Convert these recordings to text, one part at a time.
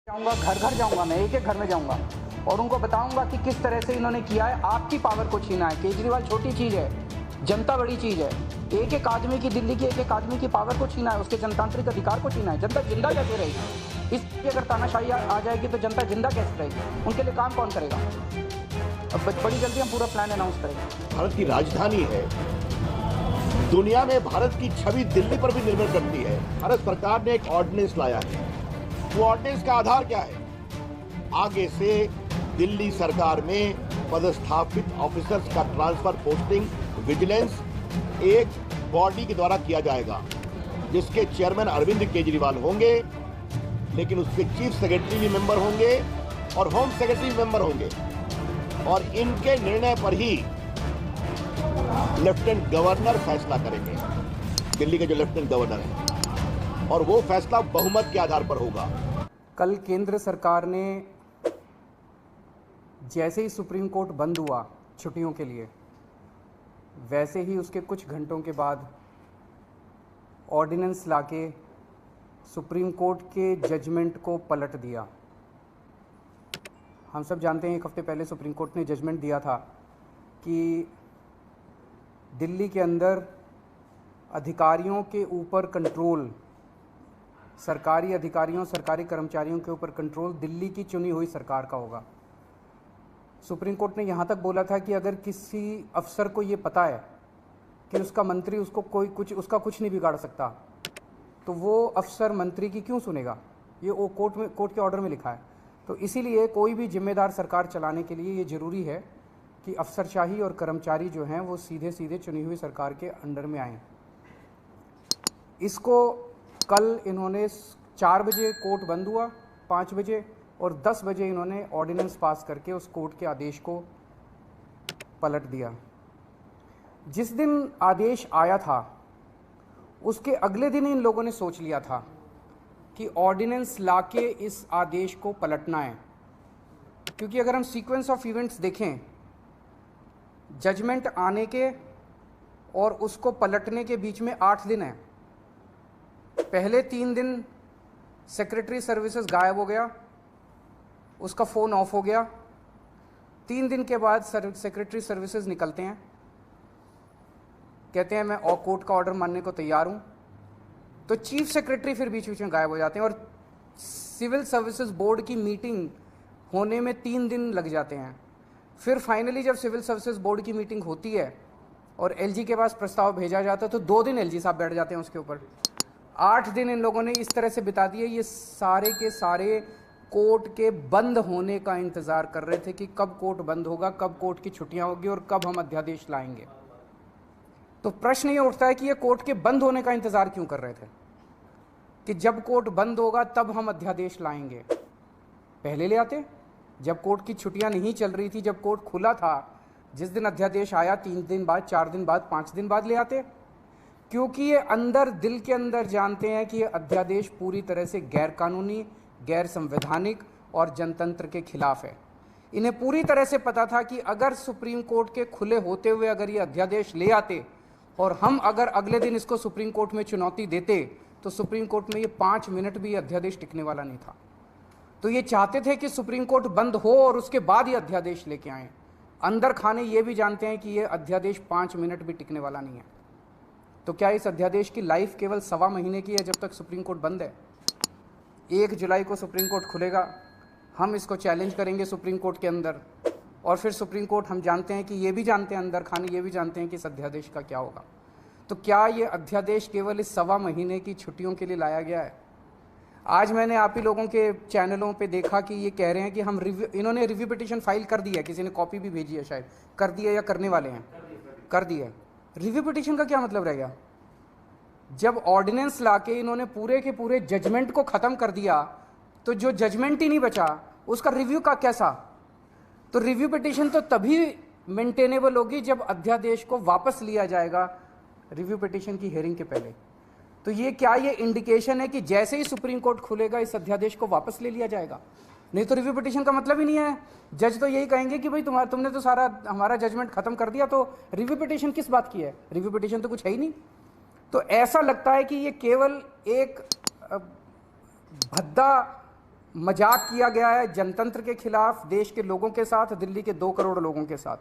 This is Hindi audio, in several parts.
जाऊंगा, घर घर जाऊंगा, मैं एक एक घर में जाऊंगा और उनको बताऊंगा कि किस तरह से इन्होंने किया है। आपकी पावर को छीना है। केजरीवाल छोटी चीज़ है, जनता बड़ी चीज़ है। एक एक आदमी की, दिल्ली के एक एक आदमी की पावर को छीना है, उसके जनतांत्रिक अधिकार को छीना है। जनता जिंदा कैसे रहेगी? इसकी अगर तानाशाही आ जाएगी तो जनता जिंदा कैसे रहेगी? उनके लिए काम कौन करेगा? अब बड़ी जल्दी हम पूरा प्लान अनाउंस करेंगे। भारत की राजधानी है। दुनिया में भारत की छवि दिल्ली पर भी निर्भर करती है। भारत सरकार ने एक ऑर्डिनेंस लाया है। वो ऑर्डिनेंस का आधार क्या है? आगे से दिल्ली सरकार में पदस्थापित ऑफिसर्स का ट्रांसफर, पोस्टिंग, विजिलेंस एक बॉडी के द्वारा किया जाएगा, जिसके चेयरमैन अरविंद केजरीवाल होंगे, लेकिन उसके चीफ सेक्रेटरी भी मेंबर होंगे और होम सेक्रेटरी भी मेंबर होंगे। और इनके निर्णय पर ही लेफ्टिनेंट गवर्नर फैसला करेंगे, दिल्ली के जो लेफ्टिनेंट गवर्नर है, और वो फैसला बहुमत के आधार पर होगा। कल केंद्र सरकार ने जैसे ही सुप्रीम कोर्ट बंद हुआ छुट्टियों के लिए, वैसे ही उसके कुछ घंटों के बाद ऑर्डिनेंस लाके सुप्रीम कोर्ट के जजमेंट को पलट दिया। हम सब जानते हैं एक हफ्ते पहले सुप्रीम कोर्ट ने जजमेंट दिया था कि दिल्ली के अंदर अधिकारियों के ऊपर कंट्रोल, सरकारी अधिकारियों, सरकारी कर्मचारियों के ऊपर कंट्रोल दिल्ली की चुनी हुई सरकार का होगा। सुप्रीम कोर्ट ने यहाँ तक बोला था कि अगर किसी अफसर को ये पता है कि उसका मंत्री उसको उसका कुछ नहीं बिगाड़ सकता, तो वो अफसर मंत्री की क्यों सुनेगा? ये वो कोर्ट के ऑर्डर में लिखा है। तो इसीलिए कोई भी जिम्मेदार सरकार चलाने के लिए ये ज़रूरी है कि अफसरशाही और कर्मचारी जो हैं वो सीधे सीधे चुनी हुई सरकार के अंडर में आएँ। इसको कल इन्होंने 4 बजे कोर्ट बंद हुआ, 5 बजे और 10 बजे इन्होंने ऑर्डिनेंस पास करके उस कोर्ट के आदेश को पलट दिया। जिस दिन आदेश आया था उसके अगले दिन इन लोगों ने सोच लिया था कि ऑर्डिनेंस लाके इस आदेश को पलटना है, क्योंकि अगर हम सीक्वेंस ऑफ इवेंट्स देखें, जजमेंट आने के और उसको पलटने के बीच में 8 दिन है। पहले 3 दिन सेक्रेटरी सर्विसेज गायब हो गया, उसका फ़ोन ऑफ हो गया। 3 दिन के बाद सेक्रेटरी सर्विसेज निकलते हैं, कहते हैं मैं और कोर्ट का ऑर्डर मानने को तैयार हूँ। तो चीफ सेक्रेटरी फिर बीच बीच में गायब हो जाते हैं और सिविल सर्विसेज बोर्ड की मीटिंग होने में 3 दिन लग जाते हैं। फिर फाइनली जब सिविल सर्विसेज बोर्ड की मीटिंग होती है और एलजी के पास प्रस्ताव भेजा जाता है तो 2 दिन एलजी साहब बैठ जाते हैं उसके ऊपर। 8 दिन इन लोगों ने इस तरह से बिता दिए। ये सारे के सारे कोर्ट के बंद होने का इंतज़ार कर रहे थे कि कब कोर्ट बंद होगा, कब कोर्ट की छुट्टियां होगी और कब हम अध्यादेश लाएंगे। तो प्रश्न ये उठता है कि ये कोर्ट के बंद होने का इंतज़ार क्यों कर रहे थे कि जब कोर्ट बंद होगा तब हम अध्यादेश लाएंगे? पहले ले आते, जब कोर्ट की छुट्टियां नहीं चल रही थी, जब कोर्ट खुला था, जिस दिन अध्यादेश आया 3 दिन बाद, 4 दिन बाद, 5 दिन बाद ले आते। क्योंकि ये अंदर, दिल के अंदर जानते हैं कि ये अध्यादेश पूरी तरह से गैर कानूनी, गैर संवैधानिक और जनतंत्र के खिलाफ है। इन्हें पूरी तरह से पता था कि अगर सुप्रीम कोर्ट के खुले होते हुए अगर ये अध्यादेश ले आते और हम अगर अगले दिन इसको सुप्रीम कोर्ट में चुनौती देते तो सुप्रीम कोर्ट में ये 5 मिनट भी अध्यादेश टिकने वाला नहीं था। तो ये चाहते थे कि सुप्रीम कोर्ट बंद हो और उसके बाद ये अध्यादेश लेके आए। अंदर खाने ये भी जानते हैं कि ये अध्यादेश 5 मिनट भी टिकने वाला नहीं है। तो क्या इस अध्यादेश की लाइफ केवल 1.25 महीने की है जब तक सुप्रीम कोर्ट बंद है? 1 जुलाई को सुप्रीम कोर्ट खुलेगा, हम इसको चैलेंज करेंगे सुप्रीम कोर्ट के अंदर, और फिर सुप्रीम कोर्ट, हम जानते हैं कि ये भी जानते हैं, अंदर खाने ये भी जानते हैं कि इस अध्यादेश का क्या होगा। तो क्या ये अध्यादेश केवल इस 1.25 महीने की छुट्टियों के लिए लाया गया है? आज मैंने आप ही लोगों के चैनलों पे देखा कि ये कह रहे हैं कि हम इन्होंने रिव्यू पिटीशन फाइल कर दी है, किसी ने कॉपी भी भेजी है, शायद कर दी है या करने वाले हैं, कर दी है। रिव्यू पिटीशन का क्या मतलब रह गया? जब ऑर्डिनेंस लाके इन्होंने पूरे के पूरे जजमेंट को ख़त्म कर दिया तो जो जजमेंट ही नहीं बचा उसका रिव्यू का कैसा? तो रिव्यू पिटीशन तो तभी मेंटेनेबल होगी जब अध्यादेश को वापस लिया जाएगा रिव्यू पिटीशन की हियरिंग के पहले। तो ये क्या ये इंडिकेशन है कि जैसे ही सुप्रीम कोर्ट खुलेगा इस अध्यादेश को वापस ले लिया जाएगा? नहीं तो रिव्यू पिटीशन का मतलब ही नहीं है। जज तो यही कहेंगे कि भाई तुमने तो सारा हमारा जजमेंट खत्म कर दिया, तो रिव्यू पिटीशन किस बात की है? रिव्यू पिटीशन तो कुछ है ही नहीं। तो ऐसा लगता है कि ये केवल एक भद्दा मजाक किया गया है जनतंत्र के खिलाफ, देश के लोगों के साथ, दिल्ली के 2 करोड़ लोगों के साथ।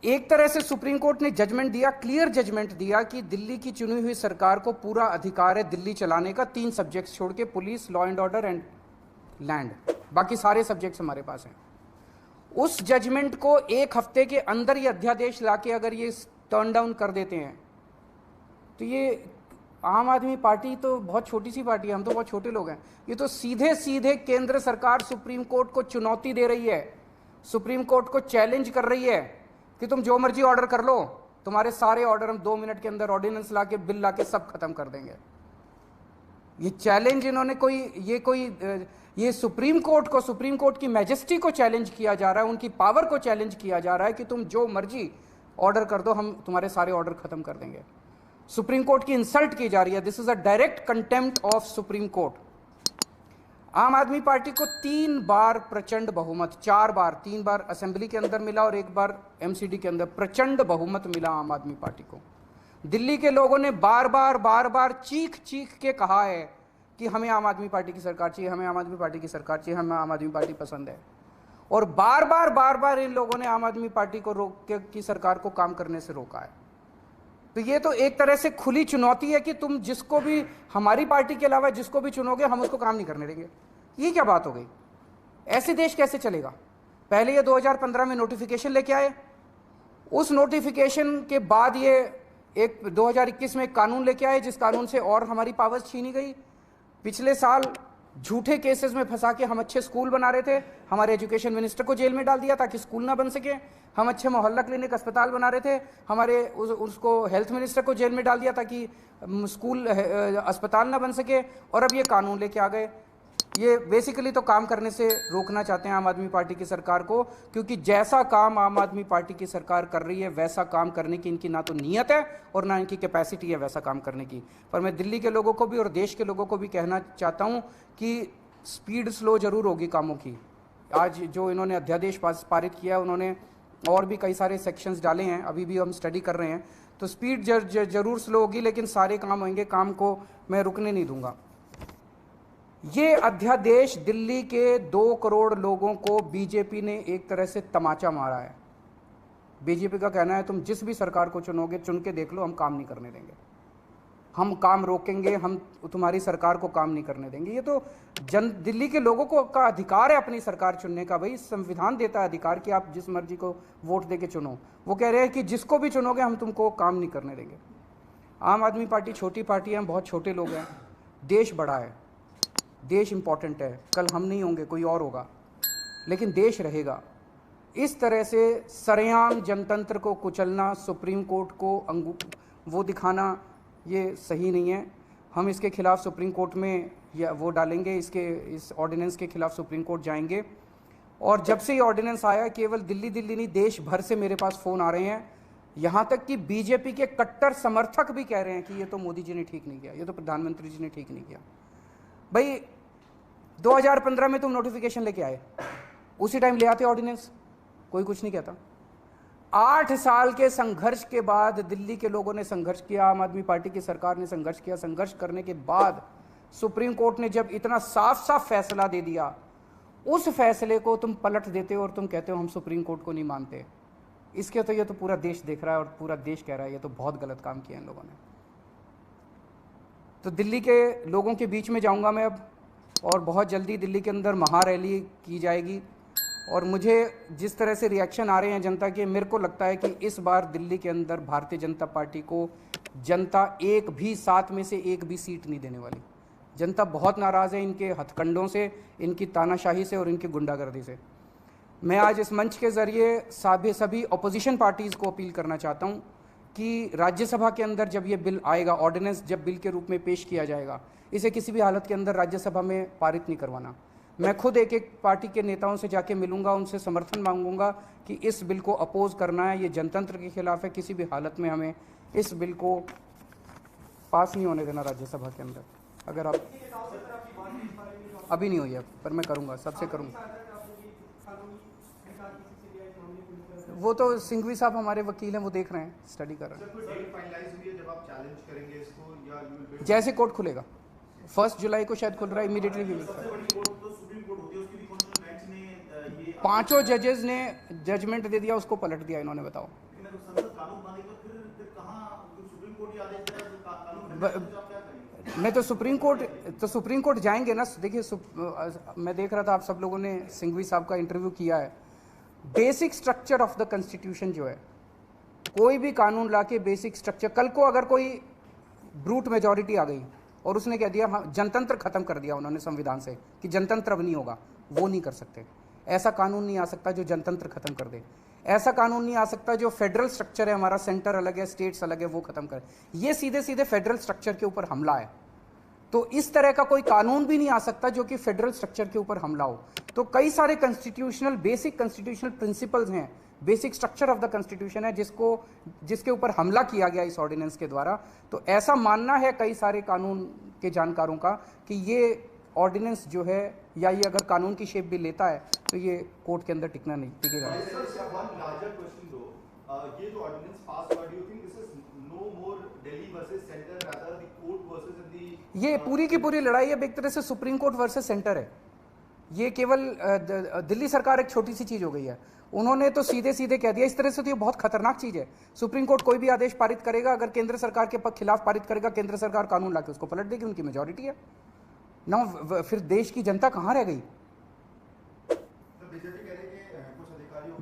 एक तरह से सुप्रीम कोर्ट ने जजमेंट दिया, क्लियर जजमेंट दिया कि दिल्ली की चुनी हुई सरकार को पूरा अधिकार है दिल्ली चलाने का, 3 सब्जेक्ट्स छोड़ के, police, law and order and land, बाकी सारे सब्जेक्ट्स हमारे पास हैं। उस जजमेंट को 1 हफ्ते के अंदर ये अध्यादेश लाके अगर ये टर्न डाउन कर देते हैं तो ये आम आदमी पार्टी तो बहुत छोटी सी पार्टी है, हम तो बहुत छोटे लोग हैं, ये तो सीधे सीधे केंद्र सरकार सुप्रीम कोर्ट को चुनौती दे रही है, सुप्रीम कोर्ट को चैलेंज कर रही है कि तुम जो मर्जी ऑर्डर कर लो, तुम्हारे सारे ऑर्डर हम 2 मिनट के अंदर ऑर्डिनेंस लाके, बिल लाके सब खत्म कर देंगे। ये चैलेंज इन्होंने ये सुप्रीम कोर्ट की मैजेस्टी को चैलेंज किया जा रहा है, उनकी पावर को चैलेंज किया जा रहा है कि तुम जो मर्जी ऑर्डर कर दो, हम तुम्हारे सारे ऑर्डर खत्म कर देंगे। सुप्रीम कोर्ट की इंसल्ट की जा रही है। This is a direct contempt of supreme court. आम आदमी पार्टी को 3 बार प्रचंड बहुमत, 4 बार, 3 बार असेंबली के अंदर मिला और 1 बार एमसीडी के अंदर प्रचंड बहुमत मिला आम आदमी पार्टी को। दिल्ली के लोगों ने बार बार चीख के कहा है कि हमें आम आदमी पार्टी की सरकार चाहिए, हमें आम आदमी पार्टी की सरकार चाहिए, हमें आम आदमी पार्टी पसंद है। और बार बार इन लोगों ने आम आदमी पार्टी को की सरकार को काम करने से रोका है। तो ये तो एक तरह से खुली चुनौती है कि तुम जिसको भी, हमारी पार्टी के अलावा जिसको भी चुनोगे, हम उसको काम नहीं करने देंगे। ये क्या बात हो गई? ऐसे देश कैसे चलेगा? पहले ये 2015 में नोटिफिकेशन लेके आए, उस नोटिफिकेशन के बाद ये एक 2021 में एक कानून लेके आए, जिस कानून से और हमारी पावर्स छीनी गई। पिछले साल झूठे केसेस में फंसा के हम अच्छे स्कूल बना रहे थे, हमारे एजुकेशन मिनिस्टर को जेल में डाल दिया ताकि स्कूल ना बन सके। हम अच्छे मोहल्ला क्लिनिक अस्पताल बना रहे थे, हमारे उसको हेल्थ मिनिस्टर को जेल में डाल दिया ताकि स्कूल अस्पताल ना बन सके। और अब ये कानून लेके आ गए। ये बेसिकली तो काम करने से रोकना चाहते हैं आम आदमी पार्टी की सरकार को, क्योंकि जैसा काम आम आदमी पार्टी की सरकार कर रही है वैसा काम करने की इनकी ना तो नीयत है और ना इनकी कैपेसिटी है वैसा काम करने की। पर मैं दिल्ली के लोगों को भी और देश के लोगों को भी कहना चाहता हूं कि स्पीड स्लो जरूर होगी कामों की। आज जो इन्होंने अध्यादेश पारित किया, उन्होंने और भी कई सारे सेक्शंस डाले हैं, अभी भी हम स्टडी कर रहे हैं, तो स्पीड जरूर स्लो होगी, लेकिन सारे काम होंगे, काम को मैं रुकने नहीं दूंगा। ये अध्यादेश दिल्ली के 2 करोड़ लोगों को बीजेपी ने एक तरह से तमाचा मारा है। बीजेपी का कहना है तुम जिस भी सरकार को चुनोगे, चुन के देख लो, हम काम नहीं करने देंगे, हम काम रोकेंगे, हम तुम्हारी सरकार को काम नहीं करने देंगे। ये तो दिल्ली के लोगों को का अधिकार है अपनी सरकार चुनने का। भाई संविधान देता है अधिकार कि आप जिस मर्जी को वोट दे के चुनो। वो कह रहे हैं कि जिसको भी चुनोगे हम तुमको काम नहीं करने देंगे। आम आदमी पार्टी छोटी पार्टी है, हम बहुत छोटे लोग हैं, देश बड़ा है, देश इंपॉर्टेंट है, कल हम नहीं होंगे कोई और होगा, लेकिन देश रहेगा। इस तरह से सरेआम जनतंत्र को कुचलना, सुप्रीम कोर्ट को वो दिखाना, ये सही नहीं है। हम इसके खिलाफ सुप्रीम कोर्ट में या वो डालेंगे, इस ऑर्डिनेंस के खिलाफ सुप्रीम कोर्ट जाएंगे। और जब से ये ऑर्डिनेंस आया, केवल दिल्ली नहीं देश भर से मेरे पास फ़ोन आ रहे हैं, यहाँ तक कि बीजेपी के कट्टर समर्थक भी कह रहे हैं कि ये तो मोदी जी ने ठीक नहीं किया, ये तो प्रधानमंत्री जी ने ठीक नहीं किया। भाई 2015 में तुम नोटिफिकेशन लेके आए, उसी टाइम ले आते ऑर्डिनेंस, कोई कुछ नहीं कहता। 8 साल के संघर्ष के बाद दिल्ली के लोगों ने संघर्ष किया, आम आदमी पार्टी की सरकार ने संघर्ष किया। संघर्ष करने के बाद सुप्रीम कोर्ट ने जब इतना साफ फैसला दे दिया, उस फैसले को तुम पलट देते हो और तुम कहते हो हम सुप्रीम कोर्ट को नहीं मानते। इसके तो ये तो पूरा देश देख रहा है और पूरा देश कह रहा है ये तो बहुत गलत काम किया इन लोगों ने। तो दिल्ली के लोगों के बीच में जाऊंगा मैं अब, और बहुत जल्दी दिल्ली के अंदर महारैली की जाएगी। और मुझे जिस तरह से रिएक्शन आ रहे हैं जनता के, मेरे को लगता है कि इस बार दिल्ली के अंदर भारतीय जनता पार्टी को जनता 7 में से 1 भी सीट नहीं देने वाली। जनता बहुत नाराज़ है इनके हथकंडों से, इनकी तानाशाही से और इनकी गुंडागर्दी से। मैं आज इस मंच के ज़रिए सभी अपोजिशन पार्टीज़ को अपील करना चाहता हूँ कि राज्यसभा के अंदर जब ये बिल आएगा, ऑर्डिनेंस जब बिल के रूप में पेश किया जाएगा, इसे किसी भी हालत के अंदर राज्यसभा में पारित नहीं करवाना। मैं खुद एक पार्टी के नेताओं से जाके मिलूंगा, उनसे समर्थन मांगूंगा कि इस बिल को अपोज करना है, ये जनतंत्र के खिलाफ है, किसी भी हालत में हमें इस बिल को पास नहीं होने देना राज्यसभा के अंदर। अगर आप अभी नहीं हुई है, पर मैं करूंगा, सबसे करूंगा। वो तो सिंघवी साहब हमारे वकील हैं, वो देख रहे हैं, स्टडी कर रहे हैं। जैसे कोर्ट खुलेगा 1 जुलाई को शायद खुल रहा है, इमीडिएटली भी पांचों जजेस ने जजमेंट दे दिया, उसको पलट दिया इन्होंने, बताओ। नहीं तो सुप्रीम कोर्ट जाएंगे ना। देखिए मैं देख रहा था आप सब लोगों ने सिंघवी साहब का इंटरव्यू किया है। Basic structure of the constitution जो है, कोई भी कानून लाके बेसिक स्ट्रक्चर, कल को अगर कोई ब्रूट मेजॉरिटी आ गई और उसने कह दिया हाँ जनतंत्र खत्म कर दिया उन्होंने संविधान से कि जनतंत्र अब नहीं होगा, वो नहीं कर सकते। ऐसा कानून नहीं आ सकता जो जनतंत्र खत्म कर दे। ऐसा कानून नहीं आ सकता जो फेडरल स्ट्रक्चर है हमारा, सेंटर अलग है, स्टेट्स अलग है, वो खत्म करे। ये सीधे सीधे फेडरल स्ट्रक्चर के ऊपर हमला है। तो इस तरह का कोई कानून भी नहीं आ सकता जो कि फेडरल स्ट्रक्चर के ऊपर हमला हो। तो कई सारे बेसिक कॉन्स्टिट्यूशनल प्रिंसिपल्स हैं, basic structure of the constitution है जिसके ऊपर हमला किया गया इस ऑर्डिनेंस के द्वारा। तो ऐसा मानना है कई सारे कानून के जानकारों का कि ये ऑर्डिनेंस जो है, या ये अगर कानून की शेप भी लेता है तो ये कोर्ट के अंदर टिकना नहीं टिकेगा। ये जो ऑर्डिनेंस पास हुआ, do you think this is no more Delhi versus centre, rather the court versus the, ये पूरी की पूरी लड़ाई अब एक तरह से सुप्रीम कोर्ट वर्सेस सेंटर है। ये केवल दिल्ली सरकार एक छोटी सी चीज हो गई है। उन्होंने तो सीधे सीधे कह दिया, इस तरह से तो ये बहुत खतरनाक चीज है। सुप्रीम कोर्ट कोई भी आदेश पारित करेगा, अगर केंद्र सरकार के खिलाफ पारित करेगा, केंद्र सरकार कानून लाके उसको पलट देगी, उनकी मेजॉरिटी है ना। फिर देश की जनता कहाँ रह गई?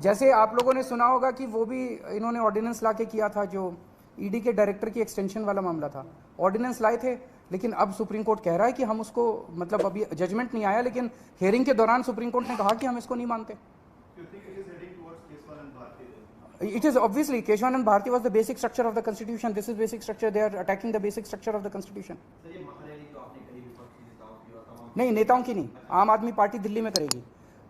जैसे आप लोगों ने सुना होगा कि वो भी इन्होंने ऑर्डिनेंस लाके किया था, जो ईडी के डायरेक्टर की एक्सटेंशन वाला मामला था। ऑर्डिनेंस लाए थे, लेकिन अब सुप्रीम कोर्ट कह रहा है कि हम उसको, मतलब अभी जजमेंट नहीं आया, लेकिन हियरिंग के दौरान सुप्रीम कोर्ट ने कहा कि हम इसको नहीं मानते। It is obviously Keshwanand Bharti was the basic structure of the constitution. This is basic structure. They are attacking the basic structure of the constitution. नहीं, नेताओं की नहीं, आम आदमी पार्टी दिल्ली में करेगी।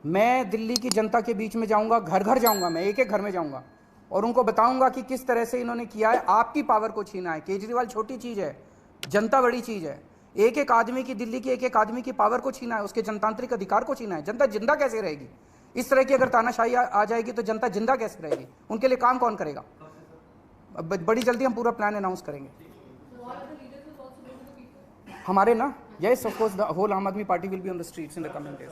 मैं दिल्ली की जनता के बीच में जाऊंगा, घर घर जाऊंगा, मैं एक एक घर में जाऊंगा और उनको बताऊंगा कि किस तरह से इन्होंने किया है। आपकी पावर को छीना है। केजरीवाल छोटी चीज है, जनता बड़ी चीज है। एक एक आदमी की, दिल्ली के एक एक आदमी की पावर को छीना है, उसके जनतांत्रिक अधिकार को छीना है। जनता जिंदा कैसे रहेगी? इस तरह की अगर तानाशाही आ जाएगी तो जनता जिंदा कैसे रहेगी? उनके लिए काम कौन करेगा? बड़ी जल्दी हम पूरा प्लान अनाउंस करेंगे हमारे ना। Yes, of course the whole Aam Aadmi Party will be on the streets in the coming days.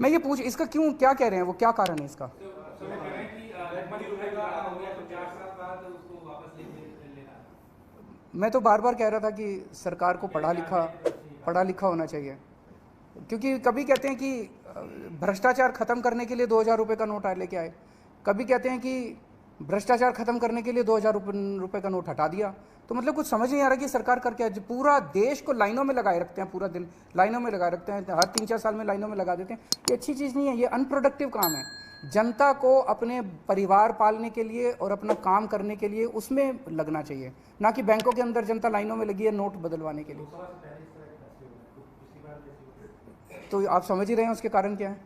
मैं ये पूछ, इसका क्यों, क्या कह रहे हैं वो, क्या कारण है इसका? मैं तो बार बार कह रहा था कि सरकार को पढ़ा लिखा होना चाहिए, क्योंकि कभी कहते हैं कि भ्रष्टाचार खत्म करने के लिए 2000 रुपये का नोट लेके आए, कभी कहते हैं कि भ्रष्टाचार खत्म करने के लिए 2000 रुपये का नोट हटा दिया। तो मतलब कुछ समझ नहीं आ रहा कि सरकार कर क्या। पूरा देश को लाइनों में लगाए रखते हैं, पूरा दिन लाइनों में लगाए रखते हैं, हर 3-4 साल में लाइनों में लगा देते हैं। ये अच्छी चीज़ नहीं है, ये अनप्रोडक्टिव काम है। जनता को अपने परिवार पालने के लिए और अपना काम करने के लिए उसमें लगना चाहिए, ना कि बैंकों के अंदर जनता लाइनों में लगी है नोट बदलवाने के लिए। तो आप समझ ही रहे हैं उसके कारण क्या है।